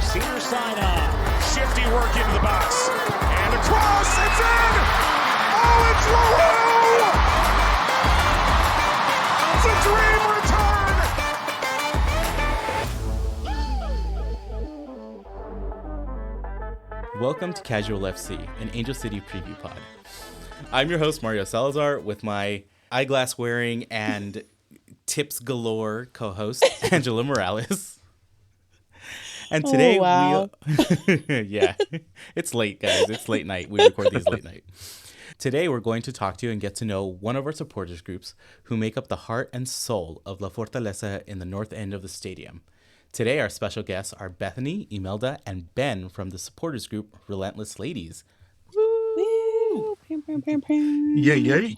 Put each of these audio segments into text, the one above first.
Cedar side up. Shifty work into the box. And across. It's in. Oh, it's Loho. It's a dream return. Welcome to Casual FC, an Angel City preview pod. I'm your host, Mario Salazar, with my eyeglass wearing and tips galore co-host, Angela Morales. And today yeah, it's late, guys. It's late night. We record these late night. Today, we're going to talk to you and get to know one of our supporters groups who make up the heart and soul of La Fortaleza in the north end of the stadium. Today, our special guests are Bethany, Imelda, and Ben from the supporters group Relentless Ladies. Woo! Yay, yay.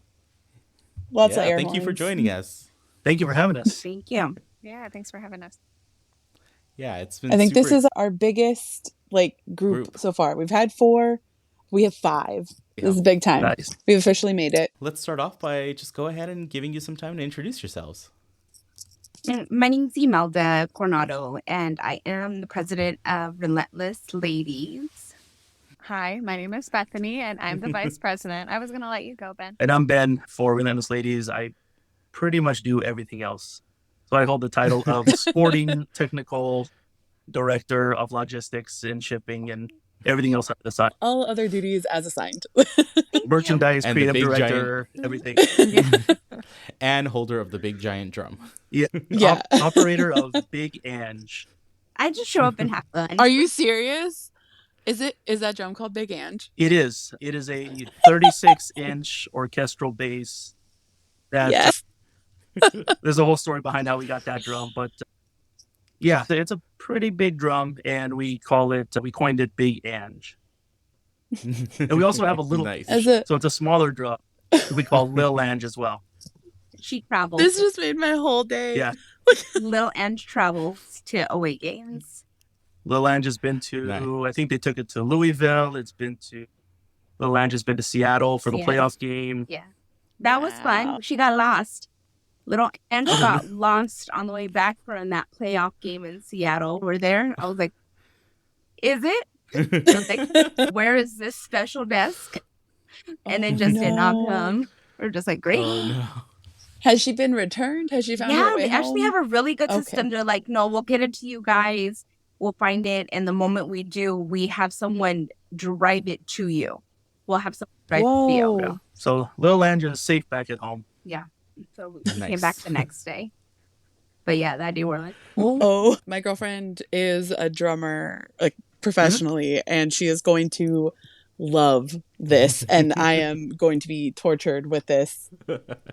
Lots of air Thank you for horns. joining us. Thank you for having us. Thank you. Yeah, thanks for having us. Yeah, it's been I think this super is our biggest group so far. We've had 4. We have 5. Yeah. This is big time. Nice. We've officially made it. Let's start off by just go ahead and giving you some time to introduce yourselves. My name's Imelda Coronado, and I am the president of Relentless Ladies. Hi, my name is Bethany, and I'm the vice president. I was going to let you go, Ben. And I'm Ben for Relentless Ladies. I pretty much do everything else. So I hold the title of sporting technical director of logistics and shipping and everything else on the side. All other duties as assigned. Merchandise, And the creative big director, everything. And holder of the big giant drum. Yeah. Yeah. Operator of Big Ange. I just show up and have fun. Are you serious? Is that drum called Big Ange? It is. It is a 36-inch orchestral bass. Yes. There's a whole story behind how we got that drum, but yeah, it's a pretty big drum, and we coined it Big Ange. And we also have a little, Nice. so it's a smaller drum that we call Lil Ange as well. She travels. This just made my whole day. Yeah. Lil Ange travels to away games. Lil Ange has been to, Nice. I think they took it to Louisville. Lil Ange has been to Seattle for the Yeah. playoff game. Yeah. That was Wow. fun. She got lost. Little Ange got lost on the way back from that playoff game in Seattle. We're there. I was like, is it? I was like, where is this special desk? And then just did not come. We're just like, great. Oh, no. Has she been returned? Has she found her Yeah, way we actually home? have a really good Okay. system. They're like, no, we'll get it to you guys. We'll find it. And the moment we do, we have someone drive it to you. We'll have someone drive it to you. Whoa. Yeah. So Lil Ange is safe back at home. So we came Nice. back the next day. But yeah, that day we're like, Oh, my girlfriend is a drummer, professionally, and she is going to love this, and I am going to be tortured with this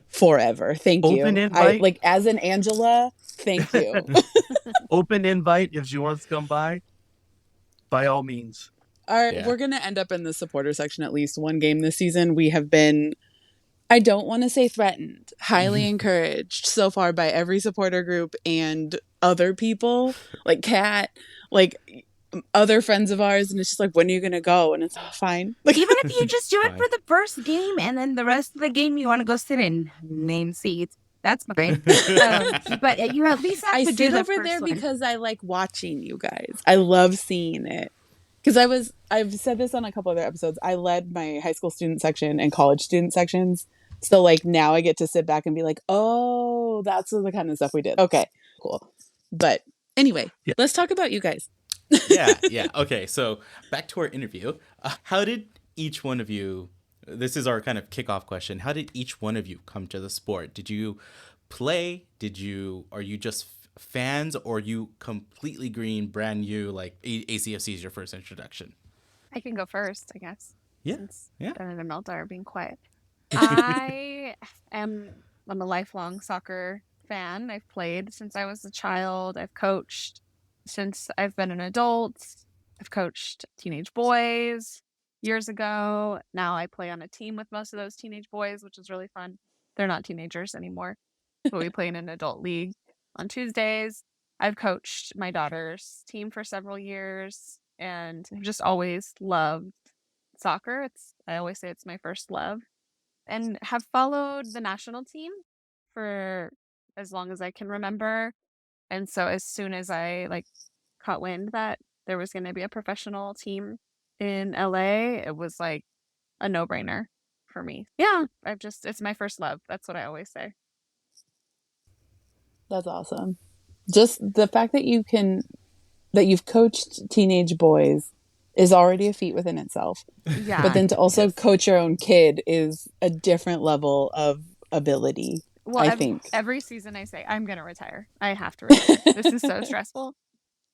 forever. Thank you. Open invite. As an Angela, thank you. Open invite if she wants to come by all means. Yeah. We're going to end up in the supporter section at least one game this season. We have been, I don't want to say threatened, highly encouraged so far by every supporter group and other people, like Kat, other friends of ours, and it's just like, when are you going to go? And it's fine. even if you just do it Fine. for the first game and then the rest of the game you want to go sit in main seats, that's fine. But you at least have I to do sit the over first there one. because I like watching you guys. I love seeing it. Because I've said this on a couple other episodes. I led my high school student section and college student sections. So now I get to sit back and be like, oh, that's the kind of stuff we did. Okay, cool. But anyway, Yeah. let's talk about you guys. Yeah. Okay, so back to our interview. How did each one of you, this is our kind of kickoff question, how did each one of you come to the sport? Did you play? Are you just fans, or are you completely green, brand new, like ACFC is your first introduction? I can go first, I guess. Yeah, Since yeah. Ben and Imelda are being quiet. I'm a lifelong soccer fan. I've played since I was a child. I've coached since I've been an adult. I've coached teenage boys years ago. Now I play on a team with most of those teenage boys, which is really fun. They're not teenagers anymore, but we play in an adult league on Tuesdays. I've coached my daughter's team for several years, and I've just always loved soccer. I always say it's my first love, and have followed the national team for as long as I can remember. And so as soon as I caught wind that there was going to be a professional team in LA, it was like a no-brainer for me. Yeah, it's my first love. That's what I always say. That's awesome. Just the fact that you've coached teenage boys is already a feat within itself. Yeah. But then to also coach your own kid is a different level of ability. Well, I think every season I say, I'm going to retire. I have to retire. This is so stressful.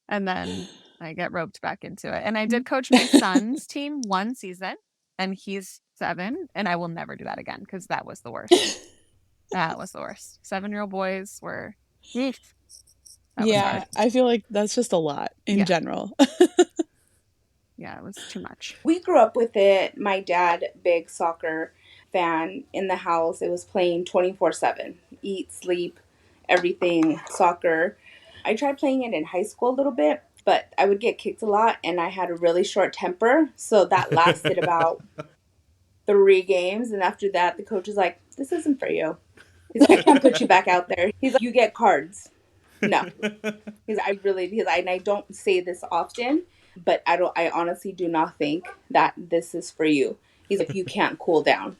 And then I get roped back into it. And I did coach my son's team one season, and he's 7, and I will never do that again because that was the worst. That was the worst. 7-year-old boys were, that was hard. I feel like that's just a lot in general. Yeah, it was too much. We grew up with it. My dad, big soccer fan in the house. It was playing 24/7. Eat, sleep, everything, soccer. I tried playing it in high school a little bit, but I would get kicked a lot, and I had a really short temper. So that lasted about 3 games. And after that, the coach was like, this isn't for you. He's like, I can't put you back out there. He's like, you get cards. No. And I don't say this often, but I honestly do not think that this is for you. He's like, you can't cool down.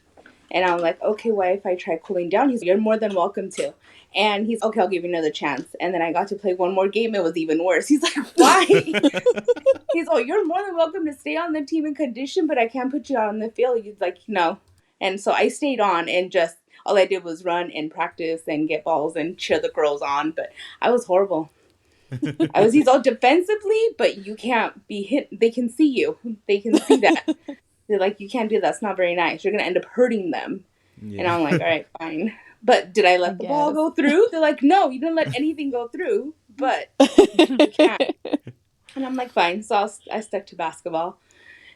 And I'm like, okay, why if I try cooling down? He's like, you're more than welcome to. And he's okay, I'll give you another chance. And then I got to play one more game. It was even worse. He's like, why? He's like, you're more than welcome to stay on the team in condition, but I can't put you out on the field. He's like, no. And so I stayed on, and just all I did was run and practice and get balls and cheer the girls on. But I was horrible. He's all defensively, but you can't be hit. They can see you. They can see that. They're like, you can't do that. It's not very nice. You're going to end up hurting them. Yeah. And I'm like, all right, fine. But did I let the ball go through? They're like, no, you didn't let anything go through, but you can't. And I'm like, fine. So I stuck to basketball.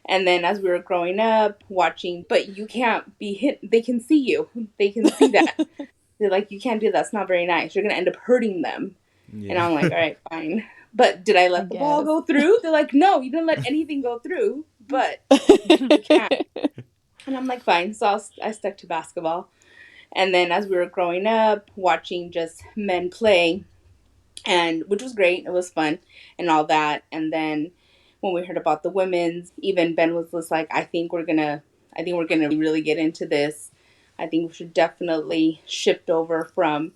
And then as we were growing up, watching, but you can't be hit. They can see you. They can see that. They're like, you can't do that. It's not very nice. You're going to end up hurting them. Yeah. And I'm like, all right, fine. But did I let the ball go through? They're like, no, you didn't let anything go through, but you can't. And I'm like, fine. So I stuck to basketball. And then as we were growing up, watching just men play, and which was great. It was fun and all that. And then when we heard about the women's, even Ben was just like, I think we're gonna really get into this. I think we should definitely shift over from,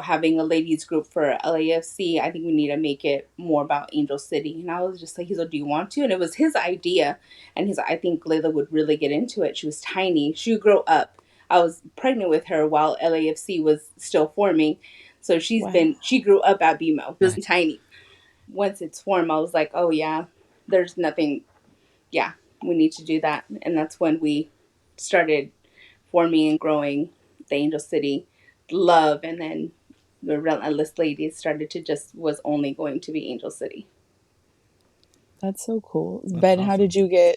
having a ladies group for LAFC. I think we need to make it more about Angel City. And I was just like, he's like, do you want to? And it was his idea. And he's like, I think Layla would really get into it. She was tiny. She would grow up. I was pregnant with her while LAFC was still forming. So she grew up at BMO. She was tiny. Once it's formed, I was like, oh yeah, there's nothing. Yeah, we need to do that. And that's when we started forming and growing the Angel City love. And then the Relentless Ladies was only going to be Angel City. That's so cool. That's Ben, awesome. How did you get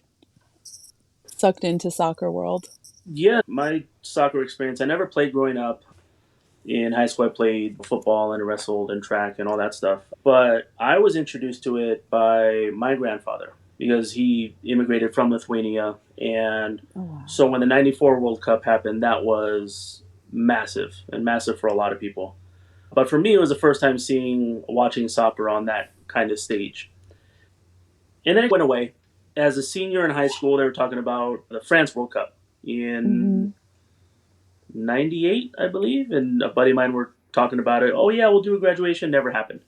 sucked into soccer world? Yeah, my soccer experience, I never played growing up. In high school, I played football and wrestled and track and all that stuff. But I was introduced to it by my grandfather because he immigrated from Lithuania. And so when the 94 World Cup happened, that was massive for a lot of people. But for me, it was the first time watching soccer on that kind of stage. And then it went away. As a senior in high school, they were talking about the France World Cup in 98, I believe. And a buddy of mine were talking about it. Oh, yeah, we'll do a graduation. Never happened.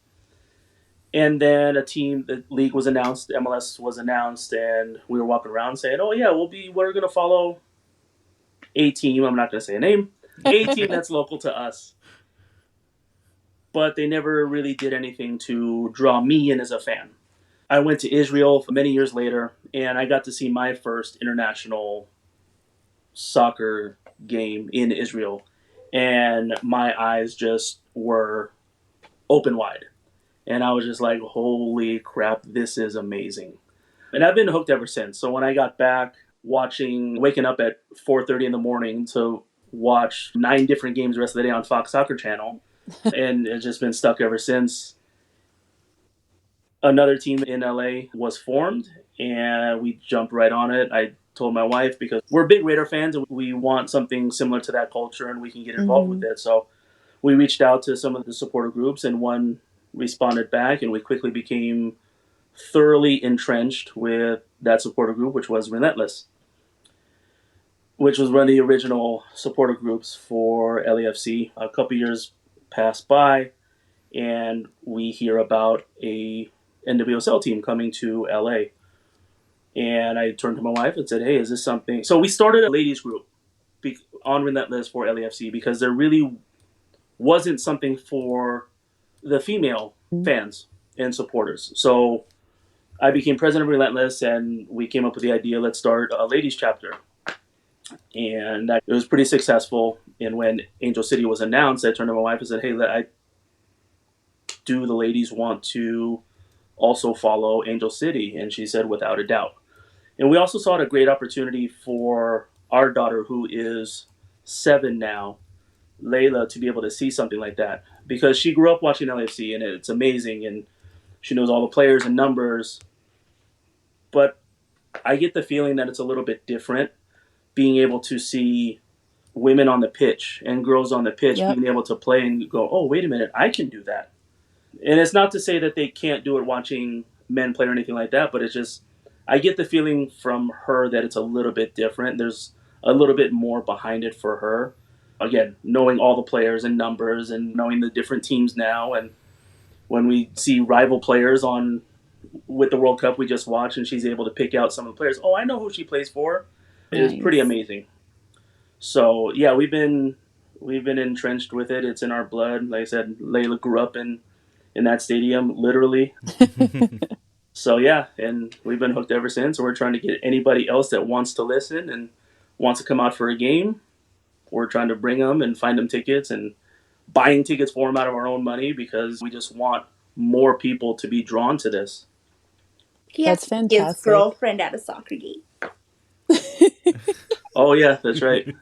And then the league was announced, MLS was announced, and we were walking around saying, oh, yeah, we're going to follow a team. I'm not going to say a name. A team that's local to us. But they never really did anything to draw me in as a fan. I went to Israel many years later, and I got to see my first international soccer game in Israel. And my eyes just were open wide. And I was just like, holy crap, this is amazing. And I've been hooked ever since. So when I got back, waking up at 4:30 in the morning to watch 9 different games the rest of the day on Fox Soccer Channel. And it's just been stuck ever since. Another team in LA was formed, and we jumped right on it. I told my wife, because we're big Raider fans, and we want something similar to that culture, and we can get involved with it. So we reached out to some of the supporter groups, and one responded back, and we quickly became thoroughly entrenched with that supporter group, which was Relentless, which was one of the original supporter groups for LAFC. A couple years passed by, and we hear about a NWSL team coming to LA. And I turned to my wife and said, hey, is this something? So we started a ladies group on Relentless for LAFC because there really wasn't something for the female fans and supporters. So I became president of Relentless, and we came up with the idea, let's start a ladies chapter. And it was pretty successful. And when Angel City was announced, I turned to my wife and said, hey, do the ladies want to also follow Angel City? And she said, without a doubt. And we also saw it a great opportunity for our daughter, who is 7 now, Layla, to be able to see something like that. Because she grew up watching LAFC, and it's amazing, and she knows all the players and numbers. But I get the feeling that it's a little bit different, being able to see women on the pitch and girls on the pitch being able to play and go, oh, wait a minute, I can do that. And it's not to say that they can't do it watching men play or anything like that, but it's just, I get the feeling from her that it's a little bit different. There's a little bit more behind it for her. Again, knowing all the players and numbers and knowing the different teams now. And when we see rival players with the World Cup we just watched, and she's able to pick out some of the players. Oh, I know who she plays for. Nice. It's pretty amazing. So yeah, we've been entrenched with it. It's in our blood. Like I said, Layla grew up in that stadium, literally. So yeah, and we've been hooked ever since. We're trying to get anybody else that wants to listen and wants to come out for a game. We're trying to bring them and find them tickets and buying tickets for them out of our own money, because we just want more people to be drawn to this. That's fantastic. His girlfriend at a soccer game. Oh yeah, that's right.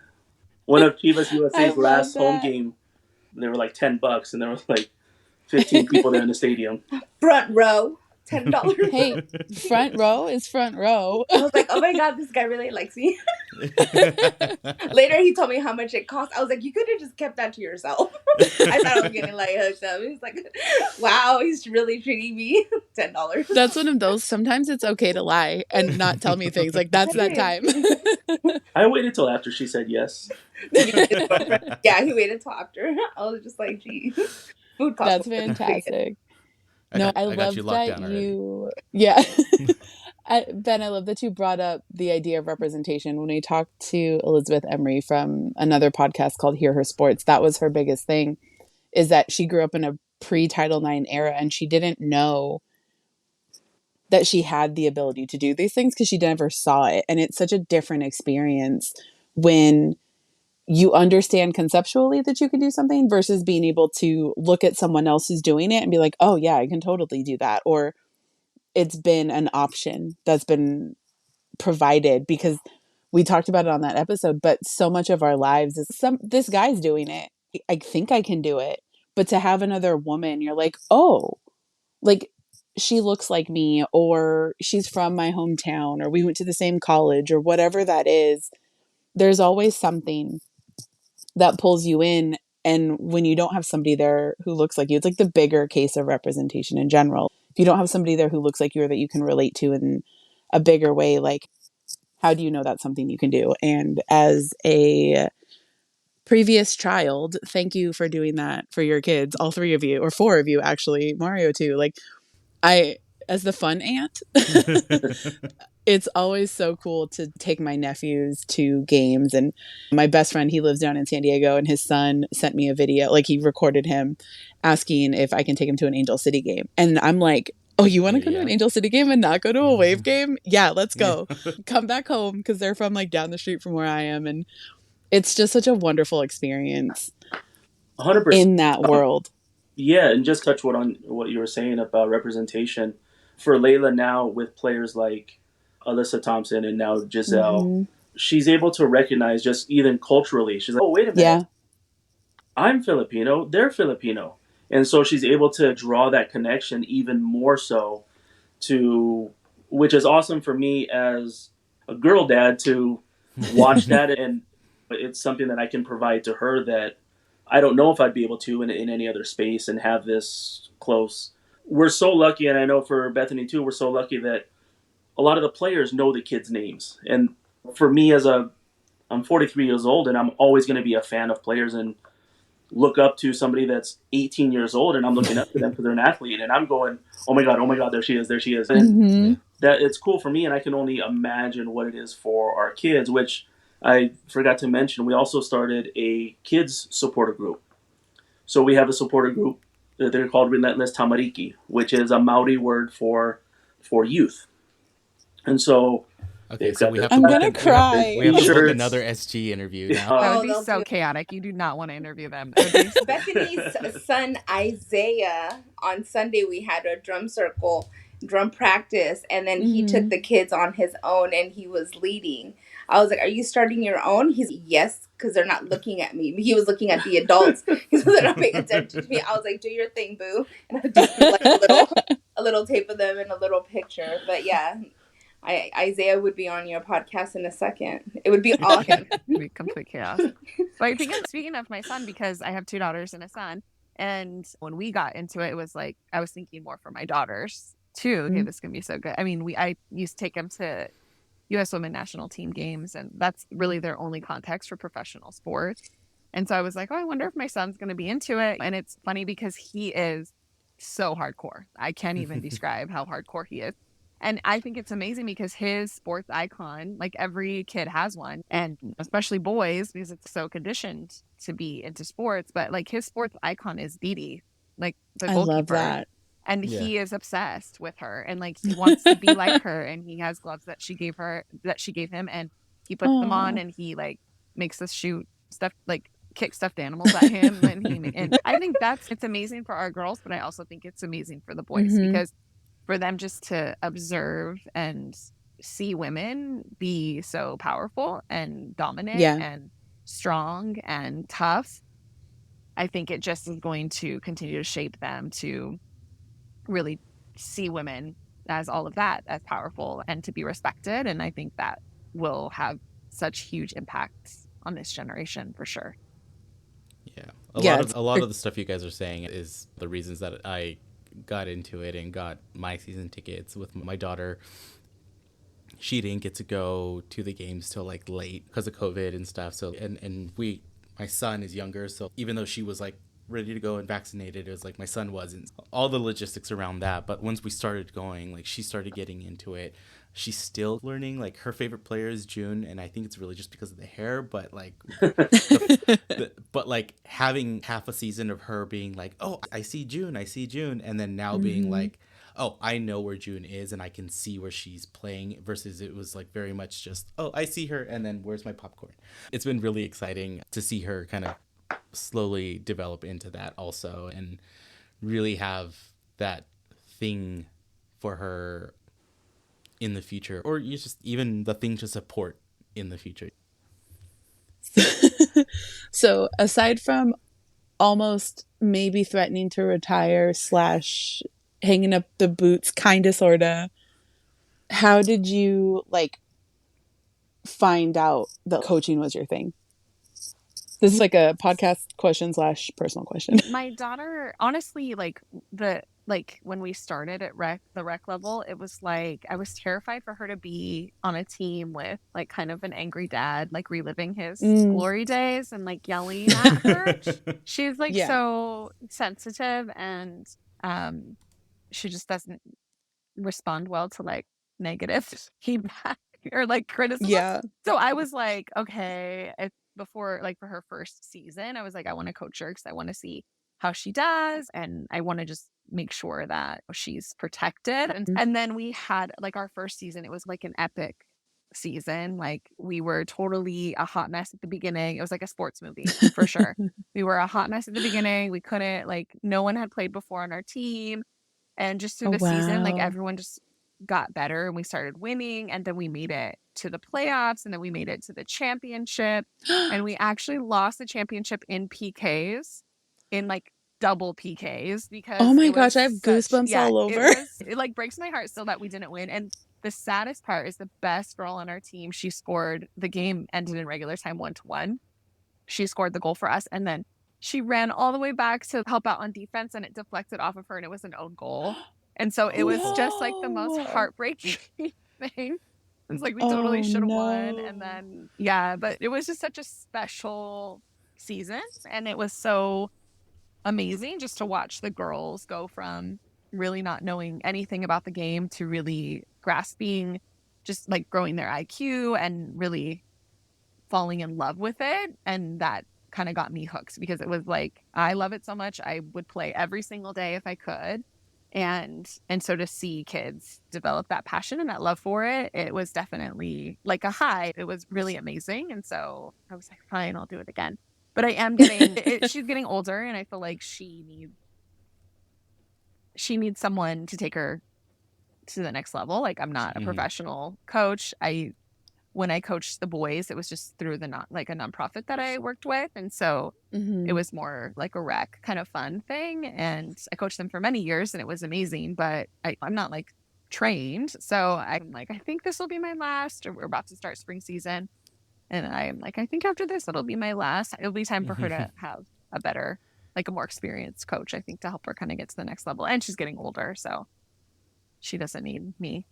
One of Chivas USA's last home game, they were like $10, and there was like 15 people there in the stadium. Front row, $10. Hey, front row is front row. I was like, oh my God, this guy really likes me. Later, he told me how much it cost. I was like, you could have just kept that to yourself. I thought I was getting like hooked up. He's like, wow, he's really treating me. $10. That's one of those. Sometimes it's okay to lie and not tell me things. Like, that's that time. I waited till after she said yes. Yeah, he waited till after. I was just like, gee. Food costs. That's fantastic. I love that you. Already. Yeah. Ben, I love that you brought up the idea of representation. When we talked to Elizabeth Emery from another podcast called Hear Her Sports, that was her biggest thing, is that she grew up in a pre-Title IX era, and she didn't know that she had the ability to do these things because she never saw it. And it's such a different experience when you understand conceptually that you can do something versus being able to look at someone else who's doing it and be like, oh yeah, I can totally do that. Or it's been an option that's been provided, because we talked about it on that episode, but so much of our lives is this guy's doing it. I think I can do it. But to have another woman, you're like, oh, like she looks like me, or she's from my hometown, or we went to the same college, or whatever that is. There's always something that pulls you in. And when you don't have somebody there who looks like you, it's like the bigger case of representation in general. If you don't have somebody there who looks like you or that you can relate to in a bigger way, like, how do you know that's something you can do? And as a previous child, thank you for doing that for your kids, all 3 of you, or 4 of you, actually, Mario too. Like, as the fun aunt, it's always so cool to take my nephews to games. And my best friend, he lives down in San Diego, and his son sent me a video, like he recorded him asking if I can take him to an Angel City game. And I'm like, oh, you want to go to an Angel City game and not go to a Wave game? Yeah, let's go. Come back home, because they're from like down the street from where I am. And it's just such a wonderful experience 100% in that world. Yeah, and just touch on what you were saying about representation. For Layla now, with players like Alyssa Thompson and now Giselle, she's able to recognize, just even culturally, she's like, oh, wait a minute. Yeah. I'm Filipino, they're Filipino. And so she's able to draw that connection even more so, which is awesome for me as a girl dad to watch that. And it's something that I can provide to her that I don't know if I'd be able to in any other space, and have this close we're so lucky, and I know for Bethany too, we're so lucky that a lot of the players know the kids' names. And for me, I'm 43 years old, and I'm always going to be a fan of players and look up to somebody that's 18 years old, and I'm looking up to them because they're an athlete, and I'm going, oh my god, there she is, and Mm-hmm. that it's cool for me, and I can only imagine what it is for our kids. Which I forgot to mention, we also started a kids supporter group. So we have a supporter group that they're called Relentless Tamariki, which is a Maori word for youth. And so Okay, they've so got we their have to I'm book gonna we have to book T-shirts. another SG interview now. That Oh, would be they'll so do- chaotic. You do not want to interview them. It would be Bethany's son Isaiah, on Sunday we had a drum practice, and then he took the kids on his own and he was leading. I was like, "Are you starting your own?" He's yes, because they're not looking at me. He was looking at the adults. He's they're not paying attention to me. I was like, "Do your thing, boo," and I just like a little tape of them and a little picture. But yeah, Isaiah would be on your podcast in a second. It would be awesome. It would be complete chaos. But I think speaking of my son, because I have 2 daughters and a son, and when we got into it, it was like I was thinking more for my daughters too. Okay, this can be so good. I mean, I used to take them to U.S. Women National Team games, and that's really their only context for professional sports. And so I was like, oh, I wonder if my son's going to be into it. And it's funny because he is so hardcore. I can't even describe how hardcore he is. And I think it's amazing because his sports icon, like every kid has one, and especially boys, because it's so conditioned to be into sports. But like his sports icon is Dee Dee, like the I goalkeeper. love that. And Yeah. he is obsessed with her, and like he wants to be like her, and he has gloves that she gave him, and he puts them on, Aw. and he like makes us shoot stuff, like kick stuffed animals at him. And I think it's amazing for our girls, but I also think it's amazing for the boys because for them just to observe and see women be so powerful and dominant and strong and tough, I think it just is going to continue to shape them to really see women as all of that, as powerful and to be respected. And I think that will have such huge impacts on this generation for sure. Yeah. Yeah, A lot of the stuff you guys are saying is the reasons that I got into it and got my season tickets with my daughter. She didn't get to go to the games till like late because of COVID and stuff. So my son is younger, so even though she was like ready to go and vaccinated, it was like my son wasn't. All the logistics around that, but once we started going, like she started getting into it. She's still learning. Like her favorite player is June, and I think it's really just because of the hair. But like, but like having half a season of her being like, "Oh, I see June," and then now being like, "Oh, I know where June is, and I can see where she's playing." Versus it was like very much just, "Oh, I see her, and then where's my popcorn?" It's been really exciting to see her kind of slowly develop into that also, and really have that thing for her in the future, or you just even the thing to support in the future. So aside from almost maybe threatening to retire / hanging up the boots, kinda sorta, how did you like find out that coaching was your thing? This is like a podcast question / personal question. My daughter, honestly, like when we started at the rec level, it was like I was terrified for her to be on a team with like kind of an angry dad, like reliving his glory days and like yelling at her. She's like so sensitive, and she just doesn't respond well to like negative feedback or like criticism. Yeah. So I was like, okay, before like for her first season, I was like, I want to coach her because I want to see how she does, and I want to just make sure that she's protected. And then we had like our first season, it was like an epic season. Like we were totally a hot mess at the beginning. It was like a sports movie for sure. We were a hot mess at the beginning. We couldn't, like, no one had played before on our team. And just through the season, like everyone just got better and we started winning, and then we made it to the playoffs, and then we made it to the championship, and we actually lost the championship in PKs, in like double PKs, because oh my gosh, I have goosebumps all over. It like breaks my heart still that we didn't win. And the saddest part is the best girl on our team, she scored, the game ended in regular time 1-1. She scored the goal for us, and then she ran all the way back to help out on defense, and it deflected off of her, and it was an own goal. And so it was just like the most heartbreaking thing. It was like we totally should have won. And then, but it was just such a special season. And it was so amazing just to watch the girls go from really not knowing anything about the game to really grasping, just like growing their IQ and really falling in love with it. And that kind of got me hooked because it was like, I love it so much. I would play every single day if I could. And so to see kids develop that passion and that love for it, it was definitely like a high. It was really amazing. And so I was like, fine, I'll do it again. But I am getting, she's getting older, and I feel like she needs someone to take her to the next level. Like, I'm not a professional coach. When I coached the boys, it was just through a nonprofit that I worked with. And so it was more like a rec kind of fun thing. And I coached them for many years, and it was amazing, but I'm not like trained. So I'm like, I think this will be my last, or we're about to start spring season. And I'm like, I think after this, it'll be my last. It'll be time for her to have a better, like a more experienced coach, I think, to help her kind of get to the next level. And she's getting older, so she doesn't need me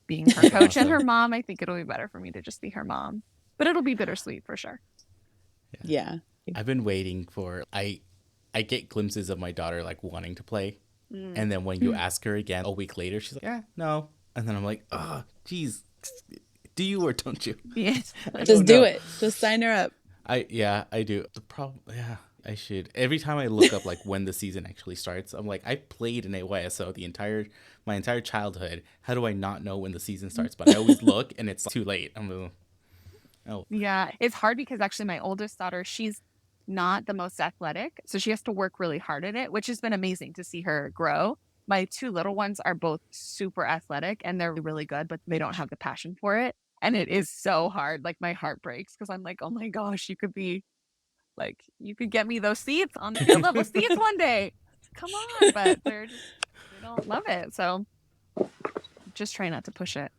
being her coach and her mom. I think it'll be better for me to just be her mom, but it'll be bittersweet for sure. Yeah. I've been waiting for, I get glimpses of my daughter like wanting to play. And then when you ask her again a week later, she's like, yeah, no. And then I'm like, oh, geez, do you or don't you? Yes. Just do it. Just sign her up. I do. The problem, I should. Every time I look up like when the season actually starts, I'm like, I played in AYSO my entire childhood. How do I not know when the season starts? But I always look, and it's too late. Yeah, it's hard because actually my oldest daughter, she's not the most athletic, so she has to work really hard at it, which has been amazing to see her grow. My two little ones are both super athletic, and they're really good, but they don't have the passion for it. And it is so hard. Like, my heart breaks because I'm like, oh my gosh, you could get me those seats on the field level seats one day. Come on. But they don't love it. So just try not to push it.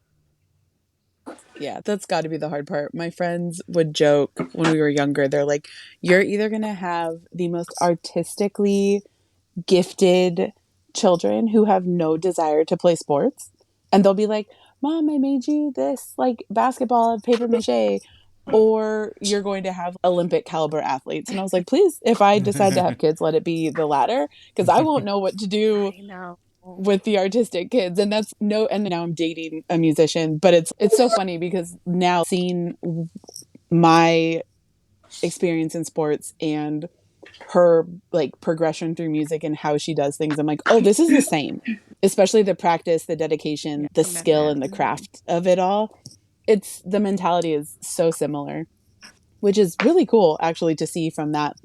Yeah, that's got to be the hard part. My friends would joke when we were younger. They're like, you're either going to have the most artistically gifted children who have no desire to play sports. And they'll be like, Mom, I made you this like basketball of paper mache. Or you're going to have Olympic caliber athletes. And I was like, please, if I decide to have kids, let it be the latter, because I won't know what to do with the artistic kids. And and now I'm dating a musician, but it's so funny because now seeing my experience in sports and her like progression through music and how she does things, I'm like, oh, this is the same, especially the practice, the dedication, the skill, and the craft of it all. The mentality is so similar, which is really cool actually to see from that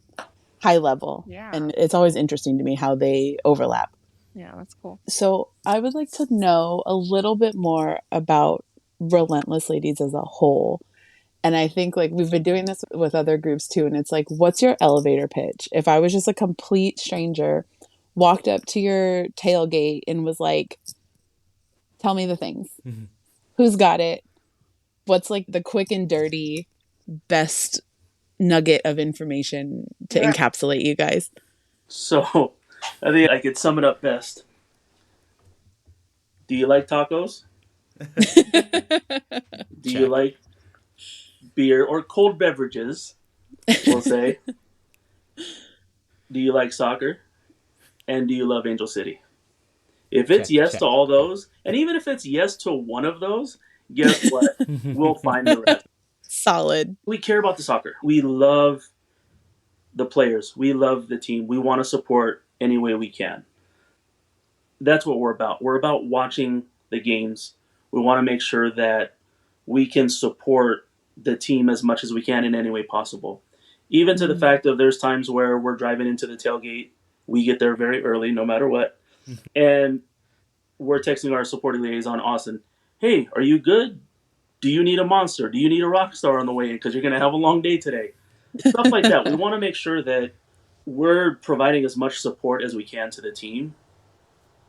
high level. Yeah. And it's always interesting to me how they overlap. Yeah, that's cool. So I would like to know a little bit more about Relentless Ladies as a whole. And I think like we've been doing this with other groups too. And it's like, what's your elevator pitch? If I was just a complete stranger, walked up to your tailgate and was like, tell me the things. Who's got it? What's like the quick and dirty best nugget of information to encapsulate you guys? So I think I could sum it up best. Do you like tacos? Do you like beer or cold beverages? We'll say. Do you like soccer? And do you love Angel City? If it's yes to all those, and even if it's yes to one of those, guess what? We'll find the rest. Solid. We care about the soccer. We love the players. We love the team. We want to support any way we can. That's what we're about. We're about watching the games. We want to make sure that we can support the team as much as we can in any way possible. Even to the fact of there's times where we're driving into the tailgate. We get there very early, no matter what. And we're texting our supporting liaison, Austin, hey, are you good? Do you need a monster? Do you need a rock star on the way in? Because you're going to have a long day today. Stuff like that. We want to make sure that we're providing as much support as we can to the team,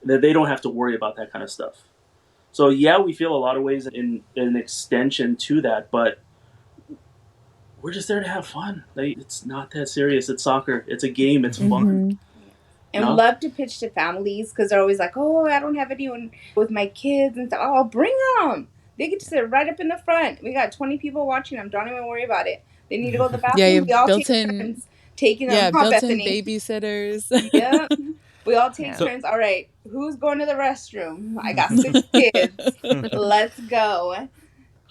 that they don't have to worry about that kind of stuff. So, yeah, we feel a lot of ways in an extension to that, but we're just there to have fun. Like, it's not that serious. It's soccer. It's a game. It's fun. Mm-hmm. And love to pitch to families because they're always like, oh, I don't have anyone with my kids. And so, oh, bring them. They get to sit right up in the front. We got 20 people watching them. Don't even worry about it. They need to go to the bathroom. Yeah, you have we all take built-in turns taking them. Yeah, Huh, built-in Bethany? babysitters. Yep. We all take Yeah. turns. All right, who's going to the restroom? I got 6 kids. Let's go.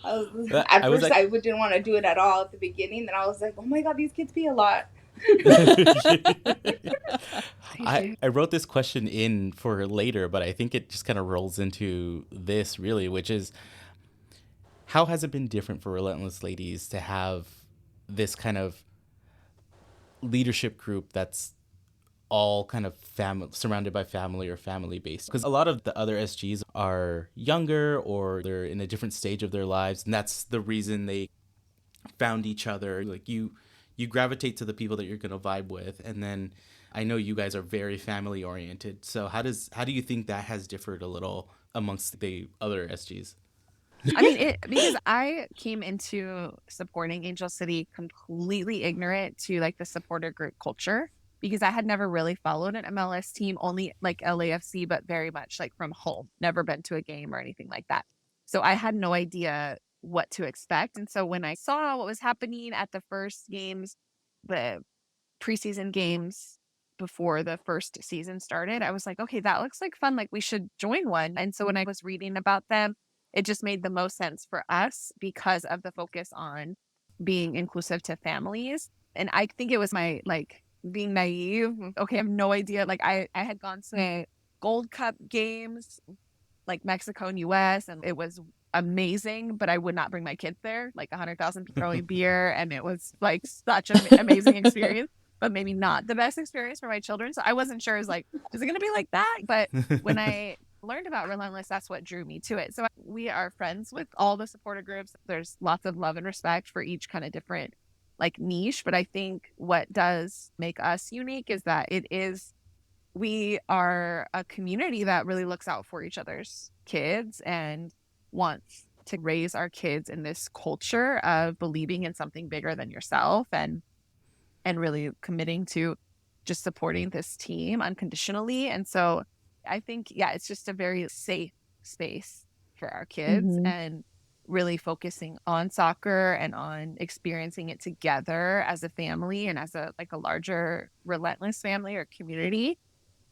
At first, I didn't want to do it at all at the beginning. Then I was like, oh my God, these kids pee a lot. I wrote this question in for later, but I think it just kind of rolls into this really, which is, how has it been different for Relentless Ladies to have this kind of leadership group that's all kind of surrounded by family or family based? Because a lot of the other SGs are younger or they're in a different stage of their lives, and that's the reason they found each other. Like you gravitate to the people that you're going to vibe with, and then I know you guys are very family oriented. So how do you think that has differed a little amongst the other SGs? I mean, because I came into supporting Angel City completely ignorant to like the supporter group culture, because I had never really followed an MLS team, only like LAFC, but very much like from home, never been to a game or anything like that. So I had no idea what to expect. And so when I saw what was happening at the first games, the preseason games before the first season started, I was like, okay, that looks like fun. Like we should join one. And so when I was reading about them, it just made the most sense for us because of the focus on being inclusive to families. And I think it was my like being naive. Okay, I have no idea. Like I had gone to Gold Cup games, like Mexico and US, and it was amazing, but I would not bring my kids there. Like 100,000 people throwing beer, and it was like such an amazing experience, but maybe not the best experience for my children. So I wasn't sure. Is it going to be like that? But when I learned about Relentless, that's what drew me to it. So we are friends with all the supporter groups. There's lots of love and respect for each kind of different like niche. But I think what does make us unique is that we are a community that really looks out for each other's kids and wants to raise our kids in this culture of believing in something bigger than yourself and really committing to just supporting this team unconditionally. And so I think, it's just a very safe space for our kids and really focusing on soccer and on experiencing it together as a family and as a larger Relentless family or community.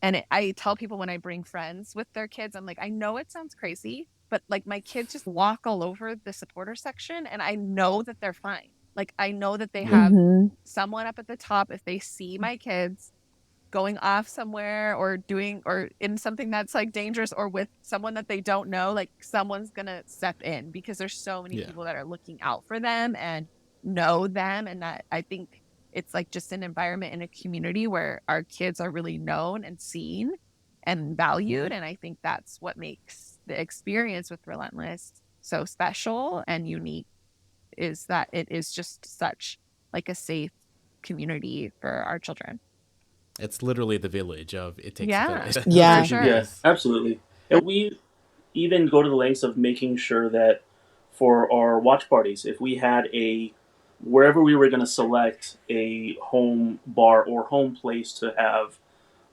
And I tell people when I bring friends with their kids, I'm like, I know it sounds crazy, but like my kids just walk all over the supporter section and I know that they're fine. Like I know that they have someone up at the top. If they see my kids going off somewhere or in something that's like dangerous or with someone that they don't know, like someone's gonna step in because there's so many people that are looking out for them and know them. And that I think it's like just an environment in a community where our kids are really known and seen and valued. And I think that's what makes the experience with Relentless so special and unique, is that it is just such like a safe community for our children. It's literally the village of It Takes a Village. Yeah. For sure. Yes, absolutely. And we even go to the lengths of making sure that for our watch parties, if we had wherever we were going to select a home bar or home place to have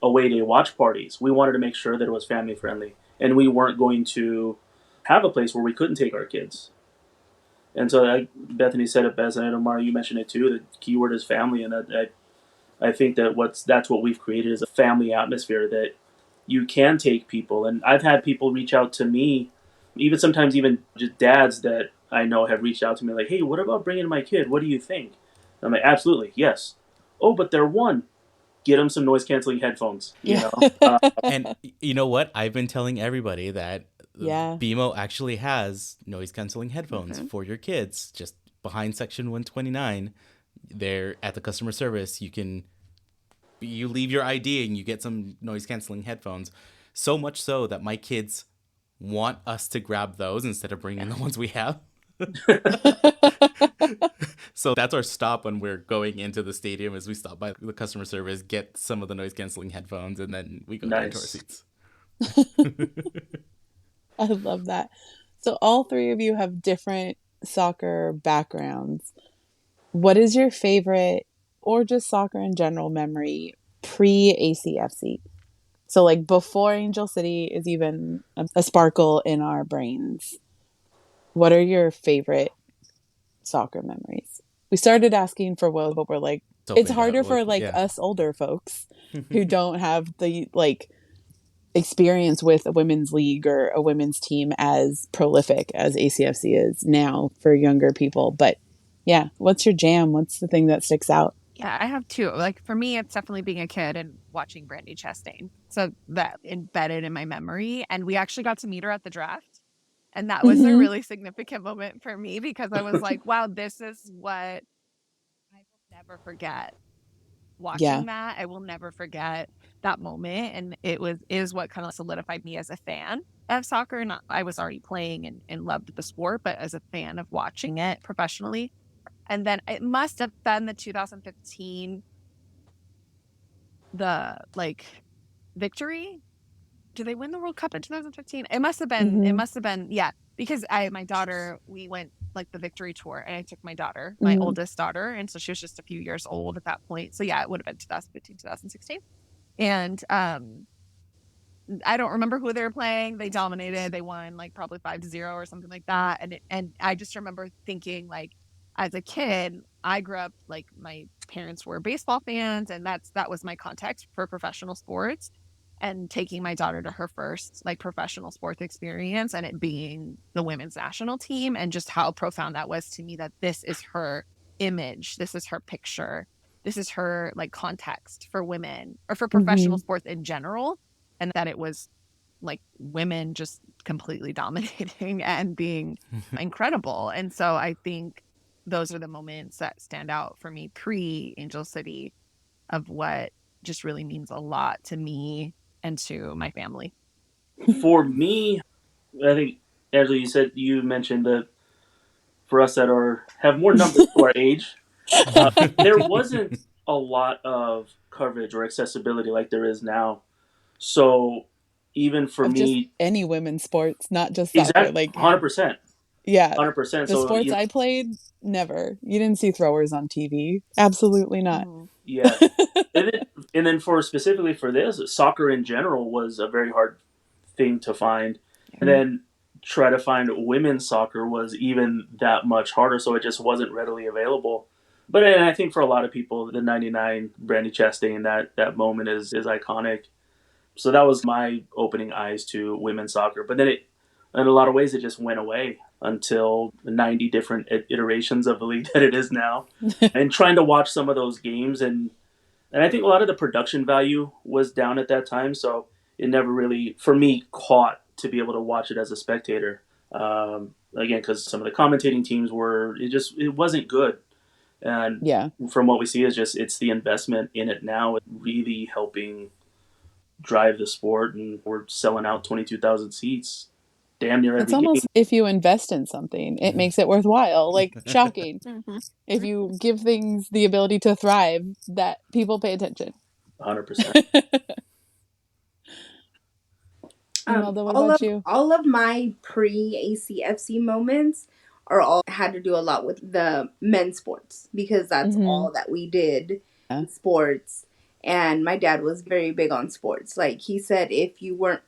away day watch parties, we wanted to make sure that it was family friendly. And we weren't going to have a place where we couldn't take our kids. And so like Bethany said it best, and I know Mara, you mentioned it too, the keyword is family. And I think that's what we've created, is a family atmosphere that you can take people. And I've had people reach out to me, sometimes even just dads that I know have reached out to me like, hey, what about bringing my kid? What do you think? And I'm like, absolutely, yes. Oh, but they're one. Get them some noise canceling headphones. You know? And you know what? I've been telling everybody that Yeah. BMO actually has noise canceling headphones for your kids, just behind section 129. There at the customer service, you leave your ID and you get some noise canceling headphones. So much so that my kids want us to grab those instead of bringing the ones we have. So that's our stop when we're going into the stadium, is we stop by the customer service, get some of the noise canceling headphones, and then we go down to our seats. I love that. So all three of you have different soccer backgrounds. What is your favorite, or just soccer in general, memory pre-ACFC? So like before Angel City is even a sparkle in our brains. What are your favorite soccer memories? We started asking for Will, but we're like, it's harder for like us older folks who don't have the like experience with a women's league or a women's team as prolific as ACFC is now for younger people. But yeah, what's your jam? What's the thing that sticks out? Yeah, I have two. Like for me, it's definitely being a kid and watching Brandy Chastain. So that embedded in my memory. And we actually got to meet her at the draft. And that was a really significant moment for me because I was like, wow, this is what I will never forget. Watching that, I will never forget that moment. And is what kind of solidified me as a fan of soccer. Not I was already playing and loved the sport, but as a fan of watching it professionally. And then it must have been the 2015, the like victory. Did they win the World Cup in 2015? It must have been, yeah. Because my daughter, we went like the victory tour and I took my daughter, my oldest daughter. And so she was just a few years old at that point. So yeah, it would have been 2015, 2016. And I don't remember who they were playing. They dominated. They won like probably 5-0 or something like that. And I just remember thinking like, as a kid, I grew up like my parents were baseball fans, and that was my context for professional sports. And taking my daughter to her first like professional sports experience, and it being the women's national team, and just how profound that was to me. That this is her image, this is her picture, this is her like context for women or for professional sports in general, and that it was like women just completely dominating and being incredible. And so I think those are the moments that stand out for me pre Angel City of what just really means a lot to me and to my family. For me, I think, Angela, you mentioned that for us that have more numbers to our age, there wasn't a lot of coverage or accessibility like there is now. So even for of me, just any women's sports, not just soccer, like 100%. Yeah. 100%. The sports I played, never. You didn't see throwers on TV. Absolutely not. Yeah. and then specifically for this, soccer in general was a very hard thing to find. And then try to find women's soccer was even that much harder, so it just wasn't readily available. But and I think for a lot of people, the 99 Brandy Chastain, that moment is iconic. So that was my opening eyes to women's soccer. But then in a lot of ways, it just went away until the 90 different iterations of the league that it is now. And trying to watch some of those games, and I think a lot of the production value was down at that time, so it never really, for me, caught to be able to watch it as a spectator. Again, because some of the commentating teams it wasn't good. And from what we see is it's the investment in it now really helping drive the sport, and we're selling out 22,000 seats damn near every It's almost game. if you invest in something, it makes it worthwhile. Like shocking. If you give things the ability to thrive, that people pay attention. 100%. Imelda, what about you? All of my pre-ACFC moments had to do a lot with the men's sports, because that's all that we did in sports. And my dad was very big on sports. Like he said, if you weren't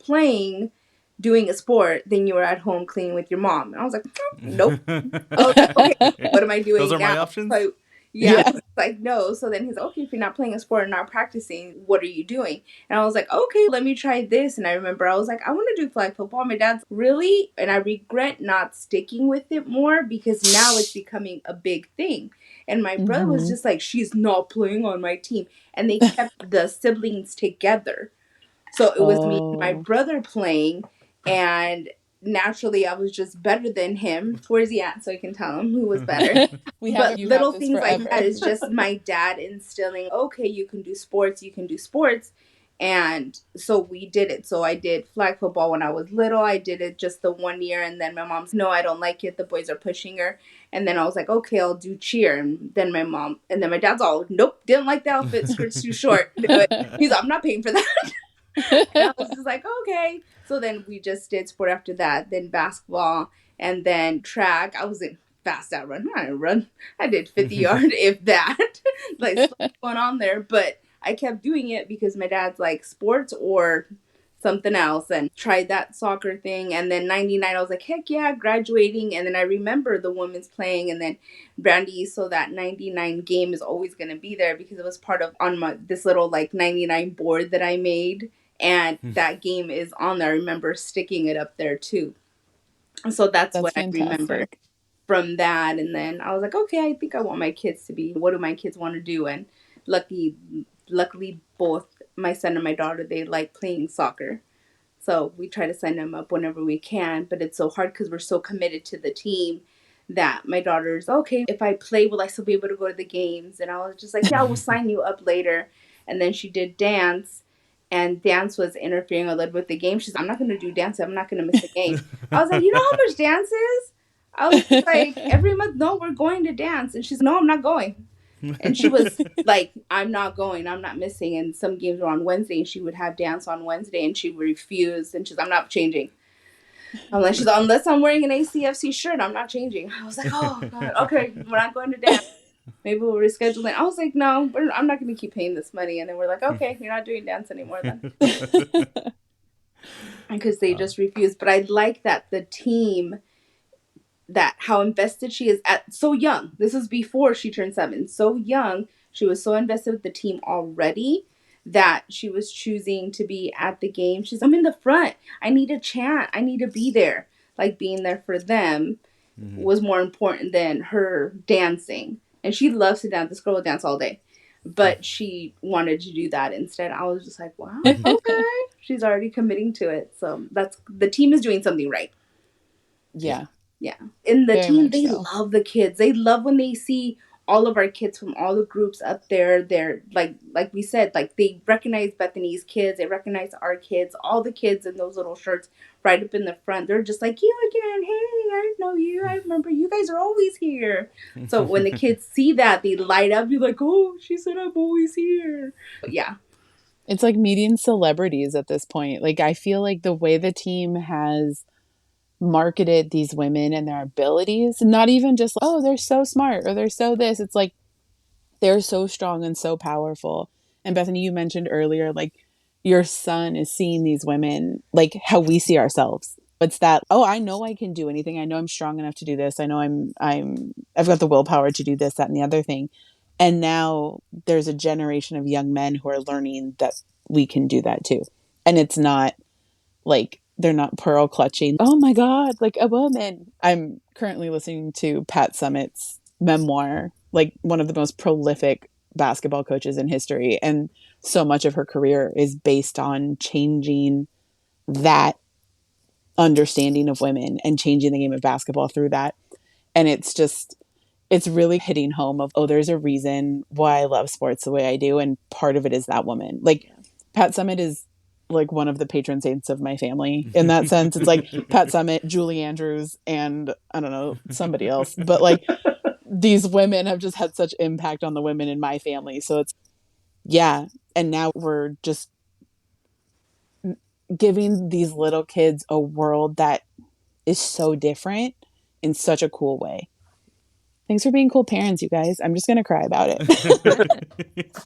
doing a sport, then you were at home cleaning with your mom. And I was like, nope. Okay, what am I doing now? Those are my options? So, yeah. Like, no. So then he's like, okay, if you're not playing a sport and not practicing, what are you doing? And I was like, okay, let me try this. And I remember I was like, I want to do flag football. My dad's really, and I regret not sticking with it more, because now it's becoming a big thing. And my brother was just like, she's not playing on my team. And they kept the siblings together. So it was me and my brother playing, and naturally I was just better than him. Where's he at? So I can tell him who was better. But little things like that is just my dad instilling, okay, you can do sports. And so we did it. So I did flag football when I was little. I did it just the 1 year, and then my mom's, no, I don't like it. The boys are pushing her. And then I was like, okay, I'll do cheer. And then my dad's all, nope, didn't like the outfit, skirt's too short. He's like, I'm not paying for that. And I was just like, okay. So then we just did sport after that, then basketball, and then track. I was in fast out run. I didn't run. I did 50 yard, if that. Like, stuff going on there. But I kept doing it because my dad's like, sports or something else, and tried that soccer thing. And then 99, I was like, heck yeah, graduating. And then I remember the women's playing, and then Brandy, so that 99 game is always going to be there because it was part of on my this little like 99 board that I made, and that game is on there. I remember sticking it up there too. So that's what fantastic. I remember from that. And then I was like, okay, I think I want my kids to be, what do my kids want to do? And luckily both my son and my daughter, they like playing soccer. So we try to sign them up whenever we can, but it's so hard because we're so committed to the team that my daughter's, okay, if I play, will I still be able to go to the games? And I was just like, yeah, we'll sign you up later. And then she did dance, and dance was interfering a little with the game. She's like, I'm not going to do dance. I'm not going to miss a game. I was like, you know how much dance is? I was like, every month, no, we're going to dance. And she's like, no, I'm not going. And she was like, I'm not going, I'm not missing. And some games were on Wednesday, and she would have dance on Wednesday, and she refused. And she's, I'm not changing. I'm like, she's like, unless I'm wearing an ACFC shirt, I'm not changing. I was like, oh, God, okay, we're not going to dance. Maybe we'll reschedule it. I was like, no, I'm not going to keep paying this money. And then we're like, okay, you're not doing dance anymore then. Because they just refused. But I like that the team, that how invested she is at so young. This is before she turned 7. So young, she was so invested with the team already that she was choosing to be at the game. She's, I'm in the front. I need a chant. I need to be there. Like, being there for them was more important than her dancing. And she loves to dance. This girl will dance all day. But she wanted to do that instead. I was just like, wow, okay. She's already committing to it. So that's, the team is doing something right. Yeah. Yeah. In the Very team, much they so. love the kids. They love when they see all of our kids from all the groups up there. They're like we said, like, they recognize Bethany's kids. They recognize our kids, all the kids in those little shirts right up in the front. They're just like, you again. Hey, I know you. I remember you guys are always here. So when the kids see that, they light up. You're like, oh, she said I'm always here. But yeah. It's like meeting celebrities at this point. Like, I feel like the way the team has marketed these women and their abilities, not even just like, oh, they're so smart or they're so this. It's like, they're so strong and so powerful. And Bethany, you mentioned earlier, like, your son is seeing these women like how we see ourselves. It's that, oh, I know I can do anything. I know I'm strong enough to do this. I know I've got the willpower to do this, that, and the other thing. And now there's a generation of young men who are learning that we can do that too. And it's not like, they're not pearl clutching, oh my God, like a woman. I'm currently listening to Pat Summitt's memoir, like one of the most prolific basketball coaches in history. And so much of her career is based on changing that understanding of women and changing the game of basketball through that. And it's really hitting home of, oh, there's a reason why I love sports the way I do. And part of it is that woman. Like, Pat Summitt is like one of the patron saints of my family in that sense. It's like Pat Summitt, Julie Andrews, and I don't know, somebody else. But like, these women have just had such impact on the women in my family. So it's, yeah. And now we're just giving these little kids a world that is so different in such a cool way. Thanks for being cool parents, you guys. I'm just going to cry about it.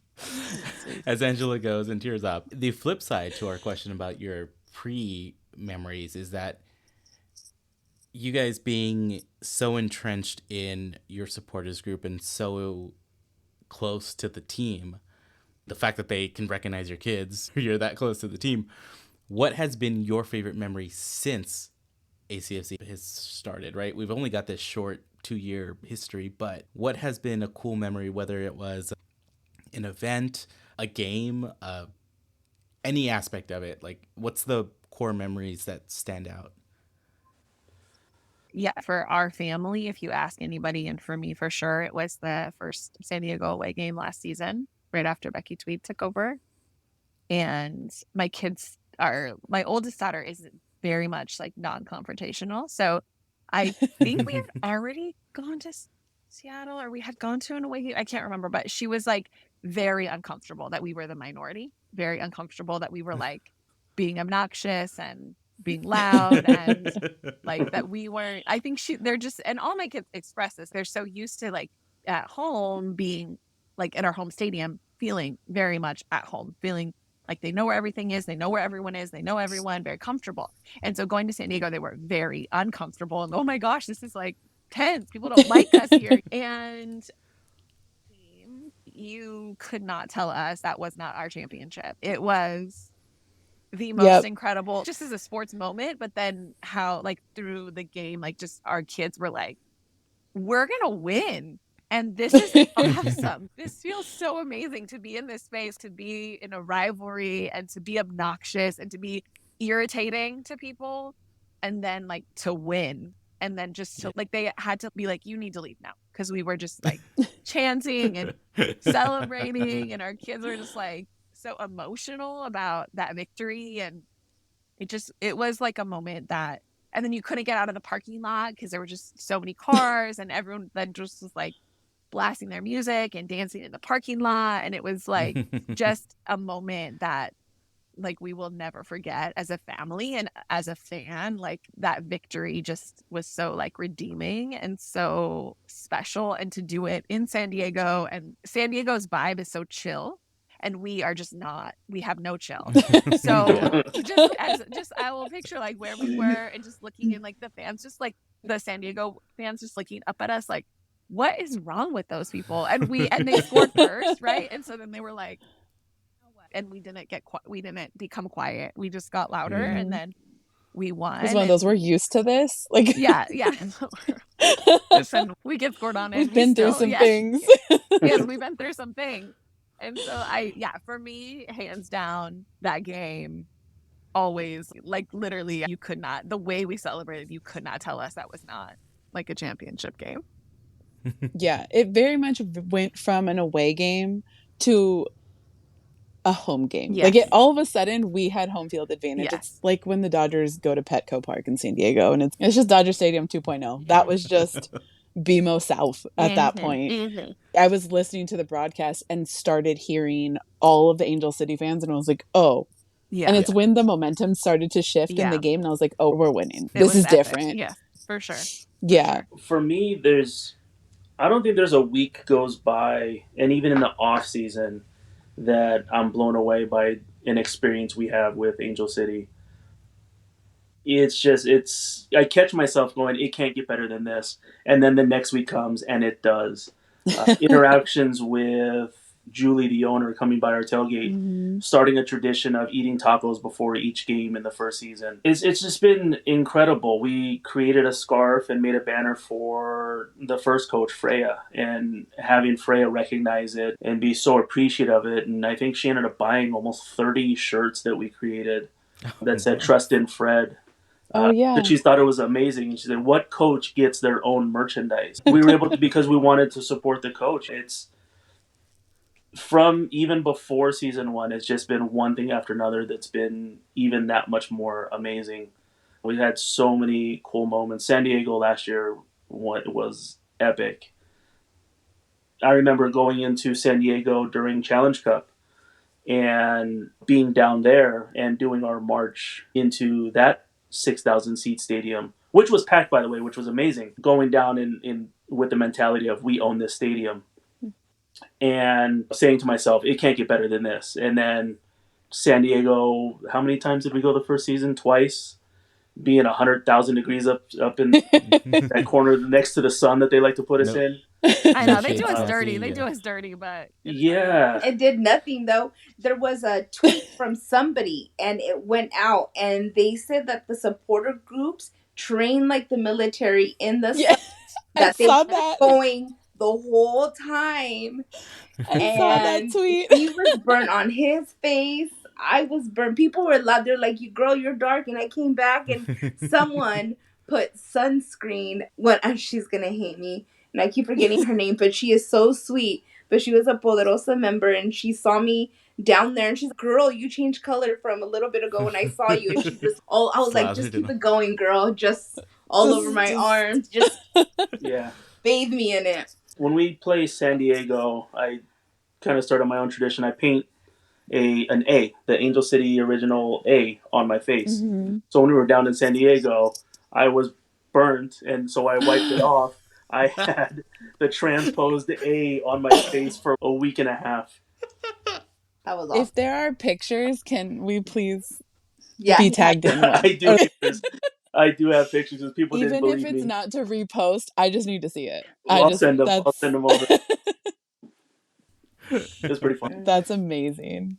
As Angela goes and tears up. The flip side to our question about your pre-memories is that you guys being so entrenched in your supporters group and so close to the team, the fact that they can recognize your kids, you're that close to the team. What has been your favorite memory since ACFC has started, right? We've only got this short 2-year history, but what has been a cool memory, whether it was an event, a game, any aspect of it? Like, what's the core memories that stand out? Yeah, for our family, if you ask anybody, and for me for sure, it was the first San Diego away game last season, right after Becky Tweed took over. And my oldest daughter is very much like non-confrontational. So I think we had already gone to Seattle, or we had gone to an away game. I can't remember, but she was like very uncomfortable that we were the minority, very uncomfortable that we were like being obnoxious and being loud and like that we weren't. I think they're just, and all my kids express this. They're so used to like at home being like in our home stadium, feeling very much at home, feeling like they know where everything is, they know where everyone is, they know everyone, very comfortable. And so going to San Diego, they were very uncomfortable. And oh my gosh, this is like tense. People don't like us here. And you could not tell us that was not our championship. It was the most incredible, just as a sports moment, but then how like through the game, like just our kids were like, we're going to win. And this is awesome. This feels so amazing to be in this space, to be in a rivalry and to be obnoxious and to be irritating to people and then like to win. And then just to like, they had to be like, you need to leave now. Cause we were just like chanting and celebrating. And our kids were just like so emotional about that victory. And it was like a moment that, and then you couldn't get out of the parking lot because there were just so many cars and everyone then just was like blasting their music and dancing in the parking lot. And it was like just a moment that like we will never forget as a family and as a fan. Like that victory just was so like redeeming and so special. And to do it in San Diego, and San Diego's vibe is so chill. And we are just not, we have no chill. So just I will picture like where we were and just looking in like the fans, just like the San Diego fans just looking up at us like, what is wrong with those people? And they scored first, right? And so then they were like, and we didn't become quiet. We just got louder and then we won. It's one of those, we're used to this. Like yeah. Listen, we get scored on it. We've been through some things. Yes, we've been through some things. And so for me, hands down, that game always, like literally, you could not, the way we celebrated, you could not tell us that was not like a championship game. Yeah, it very much went from an away game to a home game. Yes. Like all of a sudden we had home field advantage. Yes. It's like when the Dodgers go to Petco Park in San Diego and it's just Dodger Stadium 2.0. That was just BMO South at that point. I was listening to the broadcast and started hearing all of the Angel City fans and I was like, oh. Yeah. And it's when the momentum started to shift in the game and I was like, oh, we're winning. This is epic. Different. Yeah, for sure. Yeah. For me, I don't think there's a week goes by, and even in the off season, that I'm blown away by an experience we have with Angel City. I catch myself going, it can't get better than this. And then the next week comes and it does. Interactions with Julie, the owner, coming by our tailgate, starting a tradition of eating tacos before each game in the first season. It's just been incredible. We created a scarf and made a banner for the first coach, Freya, and having Freya recognize it and be so appreciative of it. And I think she ended up buying almost 30 shirts that we created that said "Trust in Fred." But she thought it was amazing. And she said, what coach gets their own merchandise? We were able to, because we wanted to support the coach. It's from even before season one, it's just been one thing after another that's been even that much more amazing. We've had so many cool moments. San Diego last year was epic. I remember going into San Diego during Challenge Cup and being down there and doing our march into that 6,000 seat stadium, which was packed, by the way, which was amazing. Going down in with the mentality of we own this stadium and saying to myself, it can't get better than this. And then San Diego, how many times did we go the first season? Twice. Being 100,000 degrees up in that corner next to the sun that they like to put us in. I know, they do us dirty. They do us dirty, but... Yeah. It did nothing, though. There was a tweet from somebody, and it went out, and they said that the supporter groups train like the military in the sun, that they were going the whole time. I saw that tweet. He was burnt on his face. I was burned. People were loud. They're like, girl, you're dark. And I came back, and someone put sunscreen. She's going to hate me. And I keep forgetting her name, but she is so sweet. But she was a Poderosa member, and she saw me down there, and she's like, girl, you changed color from a little bit ago when I saw you. And she just, I was like, just keep it going, girl. Just all over my arms. Just bathe me in it. When we play San Diego, I kind of started my own tradition. I paint an A, the Angel City original A on my face. Mm-hmm. So when we were down in San Diego, I was burnt, and so I wiped it off. I had the transposed A on my face for a week and a half. That was awesome. If there are pictures, can we please Yeah, be tagged in one? I do pictures. I do have pictures because people didn't Even if believe it's me. not to repost, I just need to see it. I'll send them. I'll send them over. It's pretty fun. That's amazing.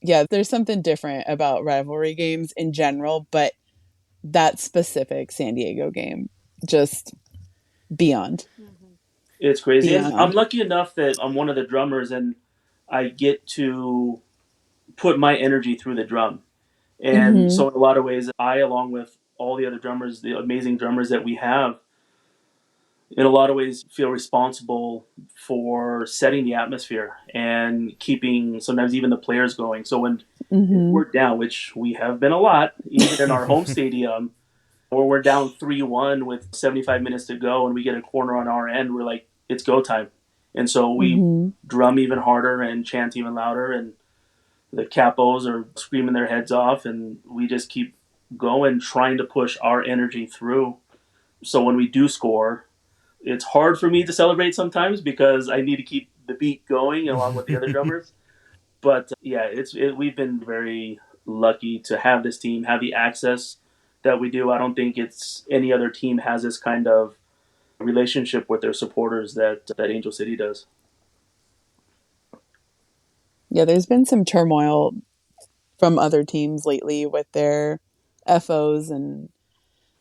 Yeah, there's something different about rivalry games in general, but that specific San Diego game, just beyond. It's crazy. Beyond. And I'm lucky enough that I'm one of the drummers and I get to put my energy through the drum. And so in a lot of ways, I, along with all the other drummers, the amazing drummers that we have, in a lot of ways feel responsible for setting the atmosphere and keeping sometimes even the players going. So when we're down, which we have been a lot, even in our home stadium, or we're down 3-1 with 75 minutes to go and we get a corner on our end, we're like, it's go time. And so we drum even harder and chant even louder, and the capos are screaming their heads off, and we just keep going, trying to push our energy through. So when we do score, it's hard for me to celebrate sometimes because I need to keep the beat going along with the other drummers. But yeah, we've been very lucky to have this team, have the access that we do. I don't think it's any other team has this kind of relationship with their supporters that Angel City does. Yeah, there's been some turmoil from other teams lately with their FOs and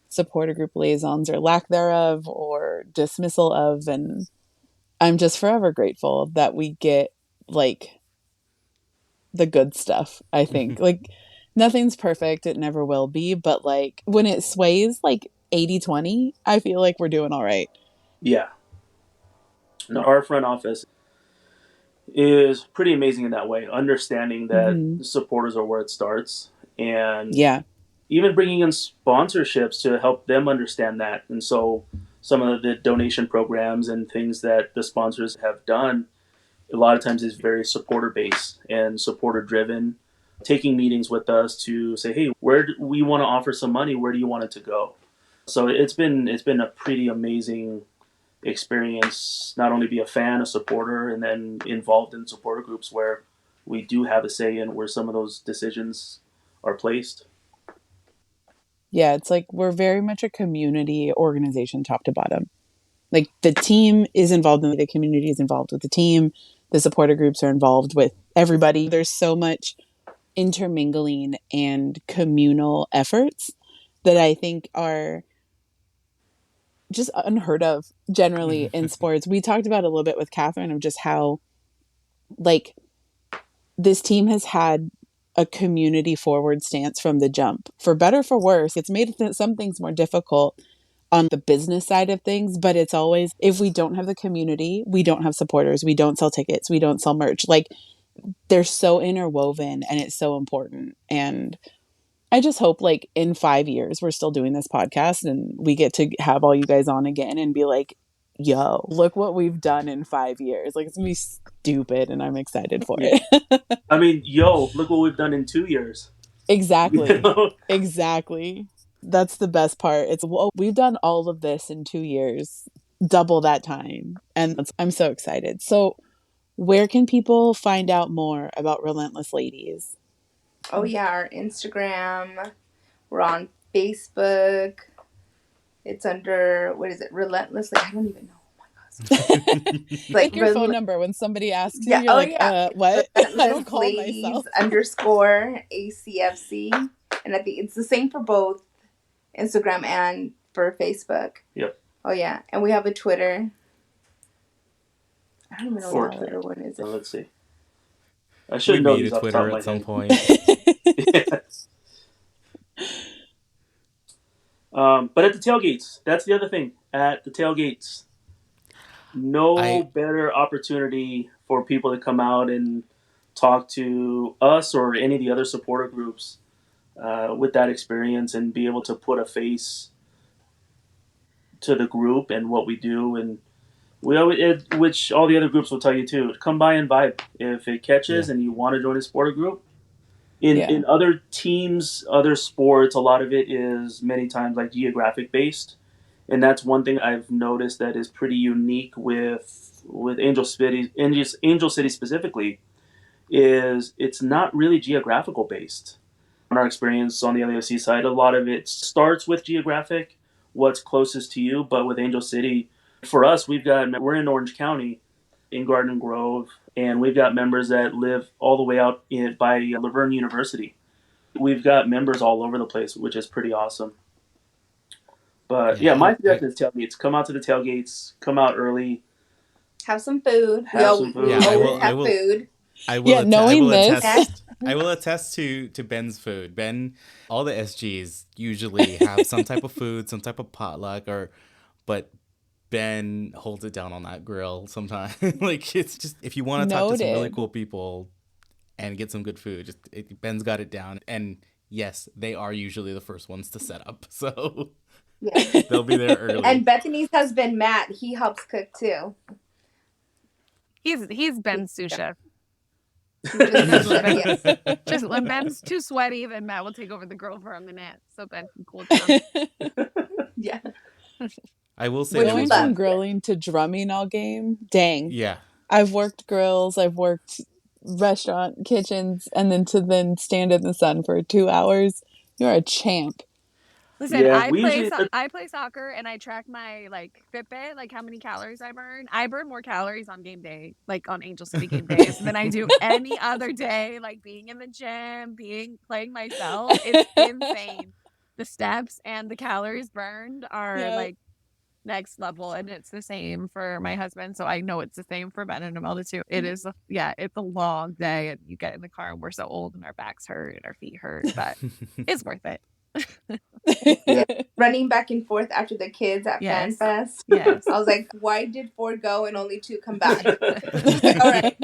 supporter group liaisons, or lack thereof, or dismissal of, and I'm just forever grateful that we get like the good stuff. I think like nothing's perfect, it never will be, but like when it sways like 80-20, I feel like we're doing all right. Yeah. No, our front office is pretty amazing in that way, understanding that the supporters are where it starts, and even bringing in sponsorships to help them understand that. And so some of the donation programs and things that the sponsors have done a lot of times is very supporter based and supporter driven, taking meetings with us to say, hey, where do we want to offer some money, where do you want it to go? So it's been a pretty amazing experience, not only be a fan, a supporter, and then involved in supporter groups where we do have a say in where some of those decisions are placed. Yeah, it's like we're very much a community organization top to bottom. Like the team is involved in the community, is involved with the team. The supporter groups are involved with everybody. There's so much intermingling and communal efforts that I think are just unheard of generally in sports. We talked about a little bit with Catherine of just how like this team has had a community forward stance from the jump. For better, for worse, it's made some things more difficult on the business side of things, but it's always, if we don't have the community, we don't have supporters, we don't sell tickets, we don't sell merch. Like they're so interwoven and it's so important. And I just hope like in 5 years, we're still doing this podcast and we get to have all you guys on again and be like, yo, look what we've done in 5 years. Like it's gonna be stupid and I'm excited for it. I mean, look what we've done in 2 years. Exactly. You know? Exactly. That's the best part. It's, well, we've done all of this in 2 years, double that time. And I'm so excited. So where can people find out more about Relentless Ladies? Oh yeah, our Instagram. We're on Facebook. It's under, what is it? Relentless. Like, I don't even know. Oh my gosh. Like your phone number when somebody asks you, you're what? Relentless I don't call Ladies myself. _ ACFC. And I think it's the same for both Instagram and for Facebook. Yep. Oh yeah. And we have a Twitter. I don't even know what the Twitter one is. Let's see. I should know these a off the top Twitter of my at some head. point. But at the tailgates, that's the other thing. At the tailgates, no better opportunity for people to come out and talk to us or any of the other supporter groups with that experience and be able to put a face to the group and what we do. And Which all the other groups will tell you too. Come by and vibe. If it catches and you want to join a sport group, in other teams, other sports, a lot of it is many times like geographic based, and that's one thing I've noticed that is pretty unique with Angel City specifically, is it's not really geographical based. In our experience on the LAFC side, a lot of it starts with geographic, what's closest to you, but with Angel City, for us, we're in Orange County, in Garden Grove, and we've got members that live all the way out by Laverne University. We've got members all over the place, which is pretty awesome. But my suggestion is tailgates. Come out to the tailgates. Come out early. Have some food. Have some food. We always have food. I will attest to Ben's food. Ben, all the SGs usually have some type of food, some type of potluck, but Ben holds it down on that grill sometimes. Like, it's just, if you want to talk to some really cool people and get some good food, Ben's got it down. And yes, they are usually the first ones to set up. So they'll be there early. And Bethany's husband, Matt, he helps cook too. He's Ben's sous chef. Just when Ben's too sweaty, then Matt will take over the grill for a minute so Ben can cool down. Yeah. I will say, going from grilling to drumming all game, dang. Yeah. I've worked grills, I've worked restaurant kitchens, and then stand in the sun for 2 hours. You're a champ. Listen, I play soccer and I track my Fitbit, like how many calories I burn. I burn more calories on game day, like on Angel City game days, than I do any other day, like being in the gym, playing myself. It's insane. The steps and the calories burned are next level, and it's the same for my husband, so I know it's the same for Ben and Imelda too. It is it's a long day, and you get in the car and we're so old and our backs hurt and our feet hurt, but it's worth it. Running back and forth after the kids at FanFest. Yes. I was like, why did 4 go and only 2 come back? All right.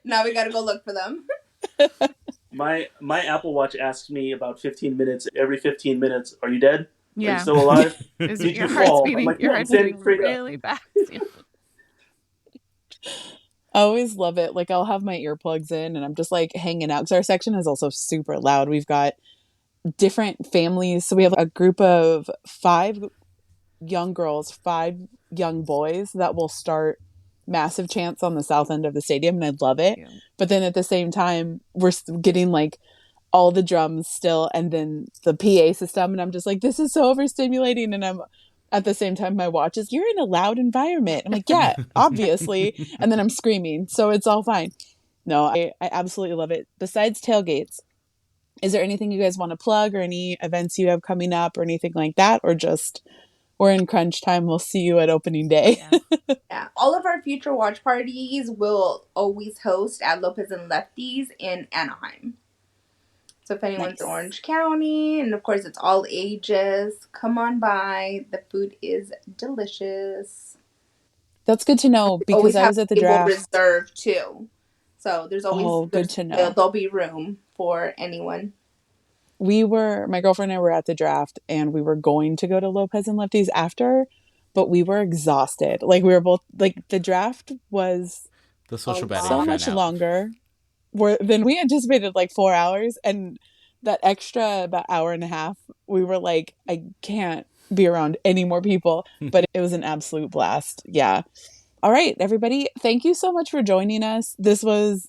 Now we got to go look for them. My Apple Watch asks me about 15 minutes. Every 15 minutes, are you dead? Yeah. Are you still alive? Did you fall? Your heart's beating really fast. I always love it. Like, I'll have my earplugs in and I'm just like hanging out because our section is also super loud. We've got different families. So we have a group of 5 young girls, 5 young boys that will start massive chants on the south end of the stadium, and I love it. Yeah. But then at the same time, we're getting like all the drums still and then the PA system, and I'm just like, this is so overstimulating. And I'm at the same time, my watch is, you're in a loud environment. I'm like, yeah, obviously. And then I'm screaming, so it's all fine. No, I absolutely love it. Besides tailgates, is there anything you guys want to plug or any events you have coming up or anything like that? Or just, we're in crunch time, we'll see you at opening day? Yeah. All of our future watch parties will always host at Lopez and Lefties in Anaheim. So if anyone's in Orange County, and of course it's all ages, come on by. The food is delicious. That's good to know, because I was at the draft. Reserved too. So there's always good to know. There'll be room for anyone. My girlfriend and I were at the draft, and we were going to go to Lopez and Lefties after, but we were exhausted. Like, we were both, like, the draft was the social betting so much longer than we anticipated, like 4 hours, and that extra about hour and a half, we were like, I can't be around any more people, but it was an absolute blast. Yeah. All right, everybody, thank you so much for joining us. This was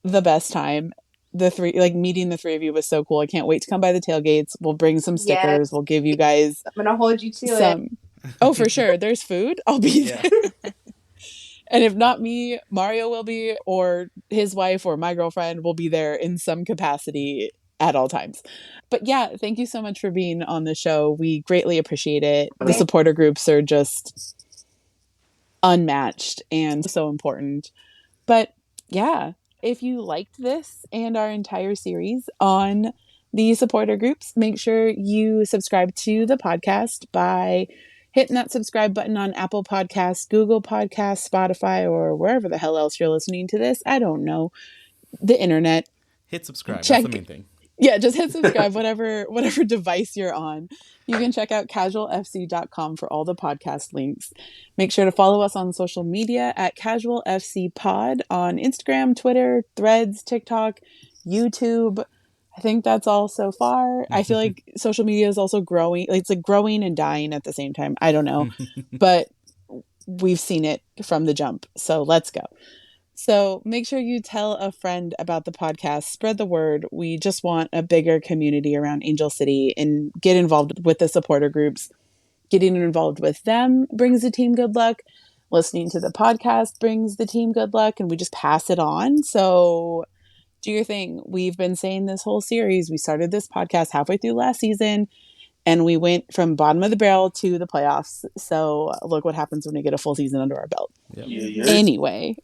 the best time. Meeting the 3 of you was so cool. I can't wait to come by the tailgates. We'll bring some stickers. Yes. We'll give you guys. I'm gonna hold you to it. Oh, for sure. There's food. I'll be there. And if not me, Mario will be, or his wife or my girlfriend will be there in some capacity at all times. But yeah, thank you so much for being on the show. We greatly appreciate it. The supporter groups are just unmatched and so important. But yeah, if you liked this and our entire series on the supporter groups, make sure you subscribe to the podcast by hitting that subscribe button on Apple Podcasts, Google Podcasts, Spotify, or wherever the hell else you're listening to this. I don't know. The internet. Hit subscribe. That's the main thing. Yeah, just hit subscribe, whatever device you're on. You can check out casualfc.com for all the podcast links. Make sure to follow us on social media at casualfcpod on Instagram, Twitter, Threads, TikTok, YouTube. I think that's all so far. I feel like social media is also growing. It's like growing and dying at the same time. I don't know, but we've seen it from the jump. So let's go. So make sure you tell a friend about the podcast, spread the word. We just want a bigger community around Angel City and get involved with the supporter groups. Getting involved with them brings the team good luck. Listening to the podcast brings the team good luck, and we just pass it on. So do your thing. We've been saying this whole series. We started this podcast halfway through last season, and we went from bottom of the barrel to the playoffs. So look what happens when we get a full season under our belt. Yep. Yeah. Anyway.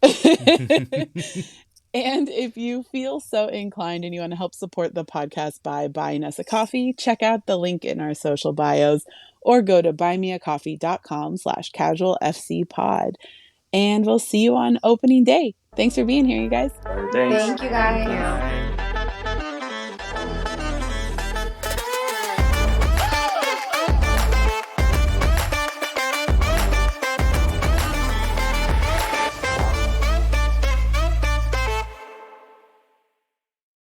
And if you feel so inclined and you want to help support the podcast by buying us a coffee, check out the link in our social bios or go to buymeacoffee.com/casualfcpod. And we'll see you on opening day. Thanks for being here, you guys. Thanks. Thank you guys. Yeah.